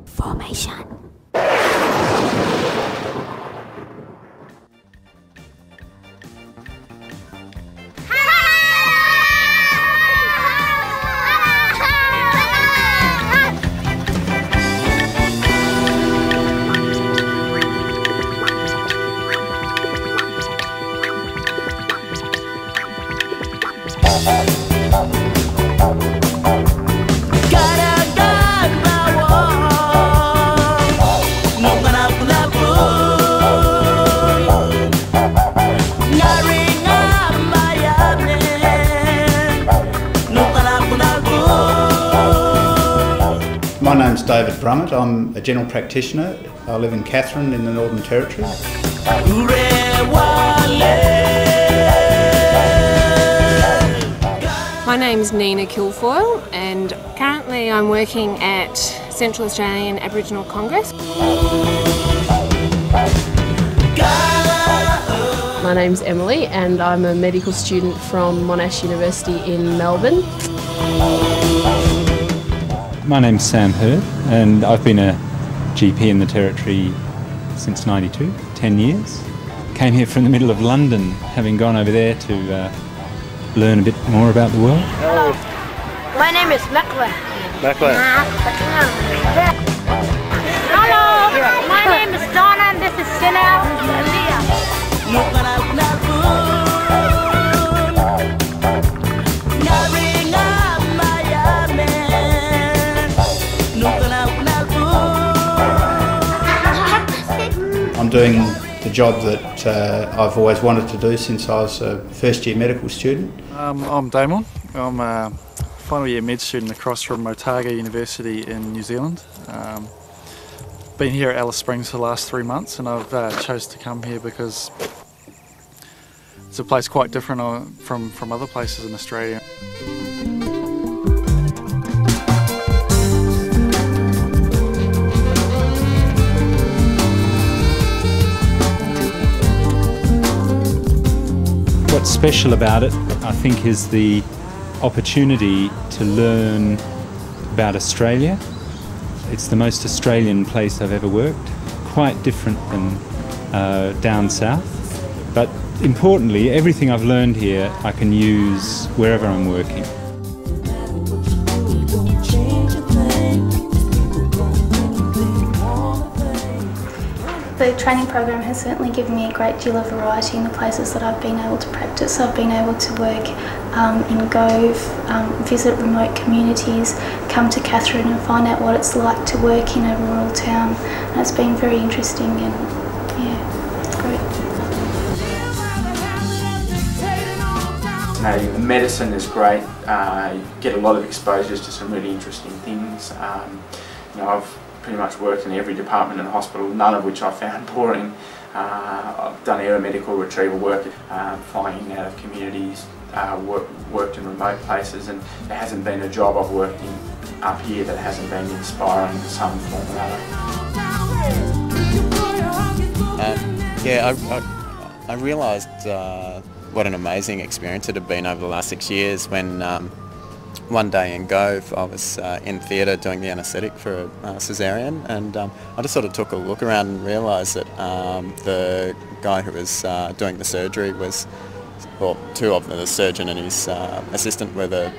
Formation. My name's David Brummett. I'm a general practitioner. I live in Katherine in the Northern Territory. My name's Nina Kilfoyle and currently I'm working at Central Australian Aboriginal Congress. My name's Emily and I'm a medical student from Monash University in Melbourne. My name's Sam Hurd and I've been a GP in the Territory since '92, 10 years. Came here from the middle of London, having gone over there to learn a bit more about the world. Hello, my name is Makla. Makla. Hello, my name is Donna and this is Sina and Leah. I'm doing the job that I've always wanted to do since I was a first year medical student. I'm Damon. I'm a final year med student across from Otago University in New Zealand. Been here at Alice Springs for the last 3 months and I've chose to come here because it's a place quite different from other places in Australia. What's special about it, I think, is the opportunity to learn about Australia. It's the most Australian place I've ever worked, quite different than down south. But importantly, everything I've learned here I can use wherever I'm working. The training program has certainly given me a great deal of variety in the places that I've been able to practice. I've been able to work in Gove, visit remote communities, come to Katherine and find out what it's like to work in a rural town. And it's been very interesting and yeah, it's great. No, medicine is great. You get a lot of exposures to some really interesting things. I've pretty much worked in every department in the hospital, none of which I found boring. I've done aeromedical retrieval work, flying out of communities, worked in remote places, and there hasn't been a job I've worked in up here that hasn't been inspiring in some form or other. I realised what an amazing experience it had been over the last 6 years when one day in Gove I was in theatre doing the anaesthetic for a caesarean, and I just sort of took a look around and realised that the guy who was doing the surgery was, well, two of them, the surgeon and his assistant were the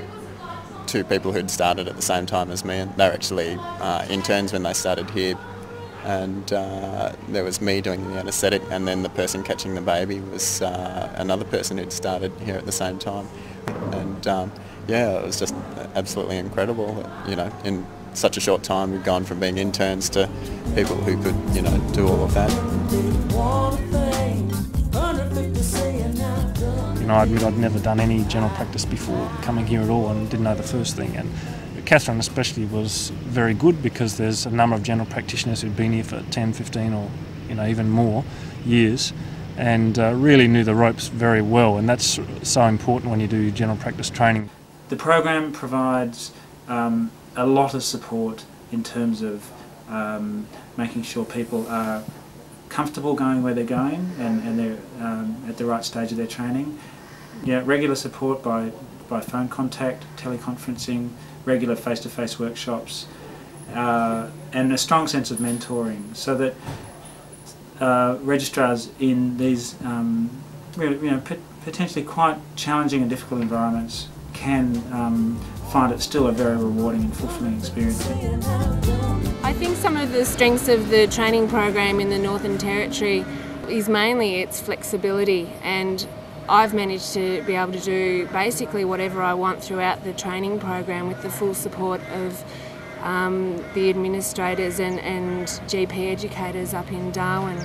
two people who'd started at the same time as me, and they were actually interns when they started here. And there was me doing the anaesthetic, and then the person catching the baby was another person who'd started here at the same time. And yeah, it was just absolutely incredible that, you know, in such a short time we've gone from being interns to people who could, you know, do all of that. You know, I admit I'd never done any general practice before coming here at all and didn't know the first thing. And Katherine especially was very good because there's a number of general practitioners who'd been here for 10, 15 or, you know, even more years, and really knew the ropes very well, and that's so important when you do general practice training. The program provides a lot of support in terms of making sure people are comfortable going where they're going and they're at the right stage of their training. Yeah, regular support by phone contact, teleconferencing, regular face-to-face workshops, and a strong sense of mentoring, so that registrars in these potentially quite challenging and difficult environments can find it still a very rewarding and fulfilling experience. I think some of the strengths of the training program in the Northern Territory is mainly its flexibility, and I've managed to be able to do basically whatever I want throughout the training program with the full support of the administrators and GP educators up in Darwin.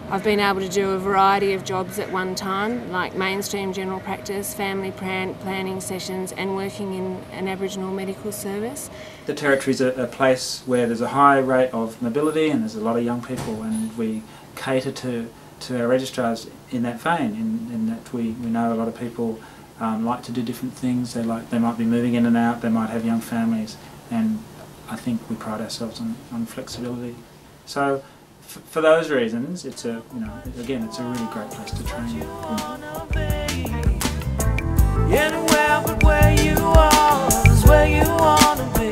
I've been able to do a variety of jobs at one time, like mainstream general practice, family planning sessions, and working in an Aboriginal medical service. The Territory is a place where there's a high rate of mobility and there's a lot of young people, and we cater to our registrars in that vein, in that we know a lot of people like to do different things. They might be moving in and out, they might have young families, and I think we pride ourselves on flexibility. So for those reasons, it's again, it's a really great place to train. Anywhere but where you are is where you want to be.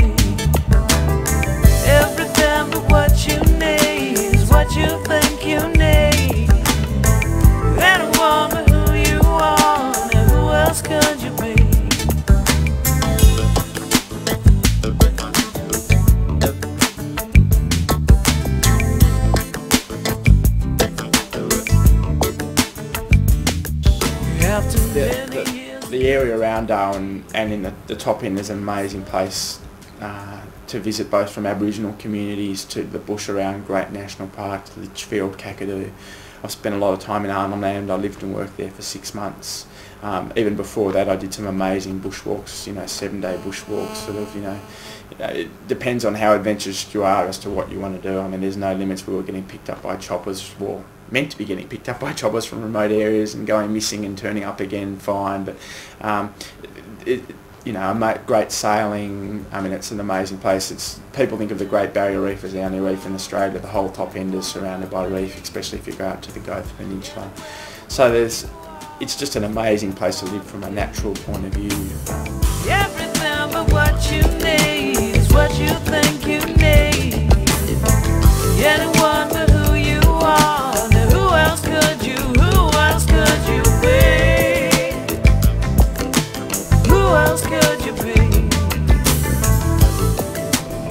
Everything but what you need is what you think you need. Anyone but who you are, and who else could you be? The area around Darwin and in the top end is an amazing place to visit, both from Aboriginal communities to the bush around Great National Park to Litchfield, Kakadu. I've spent a lot of time in Arnhem Land. I lived and worked there for 6 months. Even before that, I did some amazing bushwalks, 7-day bushwalks, sort of, it depends on how adventurous you are as to what you want to do. I mean, there's no limits. We were getting picked up by choppers, well, meant to be getting picked up by choppers from remote areas and going missing and turning up again fine. But, great sailing. I mean, it's an amazing place. People think of the Great Barrier Reef as the only reef in Australia. The whole top end is surrounded by reef, especially if you go out to the Goth Peninsula. So it's just an amazing place to live from a natural point of view. Everything but what you need is what you think you need. Anyone but who you are, now who else could you be? Who else could you be?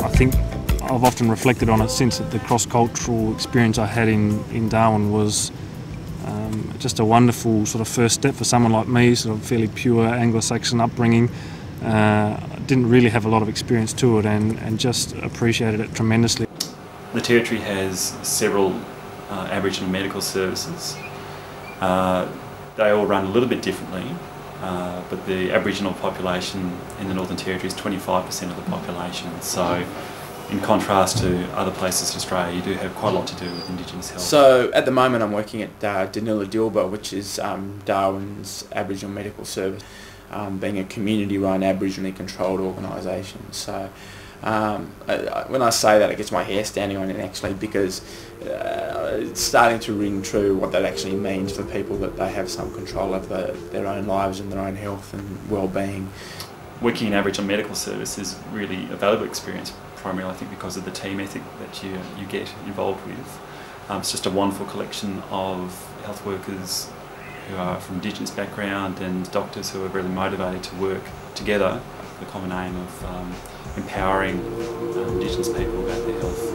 I think I've often reflected on it since, that the cross-cultural experience I had in Darwin was just a wonderful sort of first step for someone like me, sort of fairly pure Anglo-Saxon upbringing. Didn't really have a lot of experience to it, and just appreciated it tremendously. The Territory has several Aboriginal medical services. They all run a little bit differently, but the Aboriginal population in the Northern Territory is 25% of the population. So, in contrast to other places in Australia, you do have quite a lot to do with Indigenous health. So at the moment I'm working at Danila Dilba, which is Darwin's Aboriginal Medical Service, being a community-run Aboriginally controlled organisation. So when I say that, it gets my hair standing on it actually, because it's starting to ring true what that actually means for people, that they have some control over their own lives and their own health and well-being. Working in Aboriginal Medical Service is really a valuable experience, primarily I think because of the team ethic that you get involved with. It's just a wonderful collection of health workers who are from Indigenous background and doctors who are really motivated to work together with the common aim of empowering Indigenous people about their health.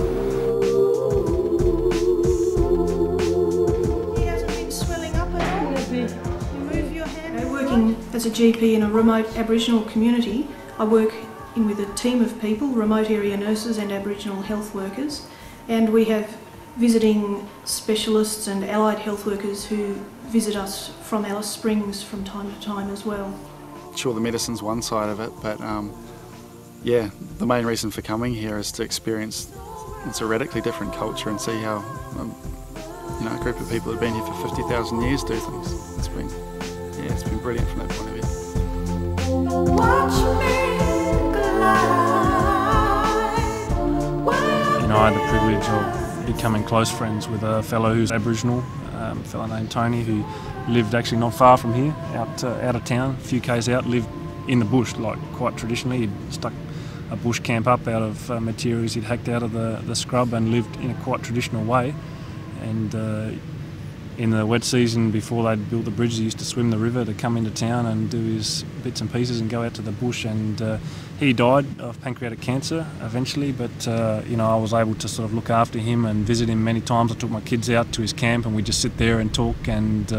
He hasn't been swelling up at all. You move your hand. Working as a GP in a remote Aboriginal community, I work with a team of people, remote area nurses and Aboriginal health workers, and we have visiting specialists and allied health workers who visit us from Alice Springs from time to time as well. Sure, the medicine's one side of it, but yeah, the main reason for coming here is to experience it's a radically different culture and see how a group of people who've been here for 50,000 years do things. It's been brilliant from that point of view. Watch me. I had the privilege of becoming close friends with a fellow who's Aboriginal, a fellow named Tony, who lived actually not far from here, out of town, a few k's out, lived in the bush, like quite traditionally. He'd stuck a bush camp up out of materials he'd hacked out of the scrub and lived in a quite traditional way. And in the wet season, before they'd built the bridges, he used to swim the river to come into town and do his bits and pieces and go out to the bush. And he died of pancreatic cancer eventually, but you know, I was able to sort of look after him and visit him many times. I took my kids out to his camp and we'd just sit there and talk, and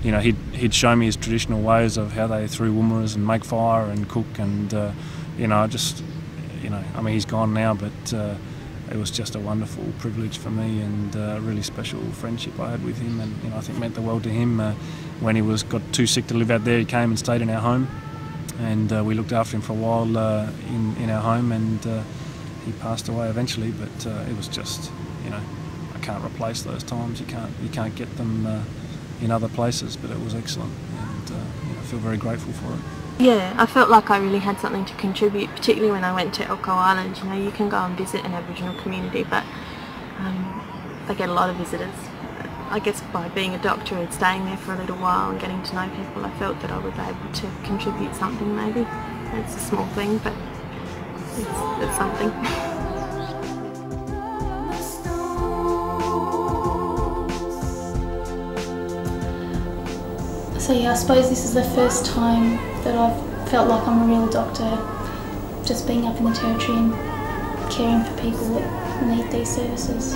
you know, he'd show me his traditional ways of how they threw woomeras and make fire and cook, and you know, just, you know, I mean, he's gone now, but it was just a wonderful privilege for me, and a really special friendship I had with him, and you know, I think meant the world to him. When he got too sick to live out there, he came and stayed in our home, and we looked after him for a while in our home, and he passed away eventually. But it was just, you know, I can't replace those times. You can't get them in other places. But it was excellent, and you know, I feel very grateful for it. Yeah, I felt like I really had something to contribute, particularly when I went to Elcho Island. You know, you can go and visit an Aboriginal community, but they get a lot of visitors. I guess by being a doctor and staying there for a little while and getting to know people, I felt that I was able to contribute something maybe. It's a small thing, but it's something. So yeah, I suppose this is the first time that I've felt like I'm a real doctor, just being up in the Territory and caring for people that need these services.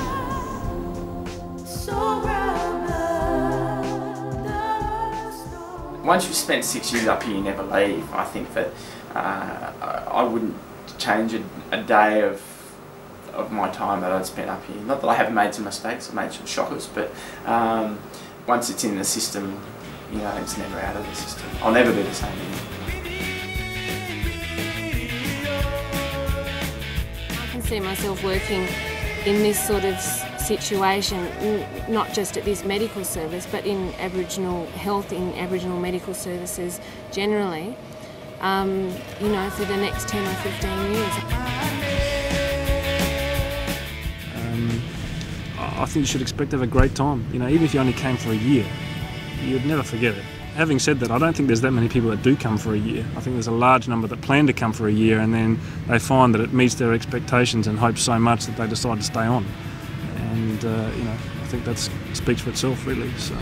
Once you've spent 6 years up here, you never leave. I think that I wouldn't change a day of my time that I'd spent up here. Not that I haven't made some mistakes, I've made some shockers, but once it's in the system, you know, it's never out of the system. I'll never do the same again. I can see myself working in this sort of situation, not just at this medical service, but in Aboriginal health, in Aboriginal medical services generally, you know, for the next 10 or 15 years. I think you should expect to have a great time. You know, even if you only came for a year, you'd never forget it. Having said that, I don't think there's that many people that do come for a year. I think there's a large number that plan to come for a year, and then they find that it meets their expectations and hope so much that they decide to stay on. And you know, I think that speaks for itself, really. So.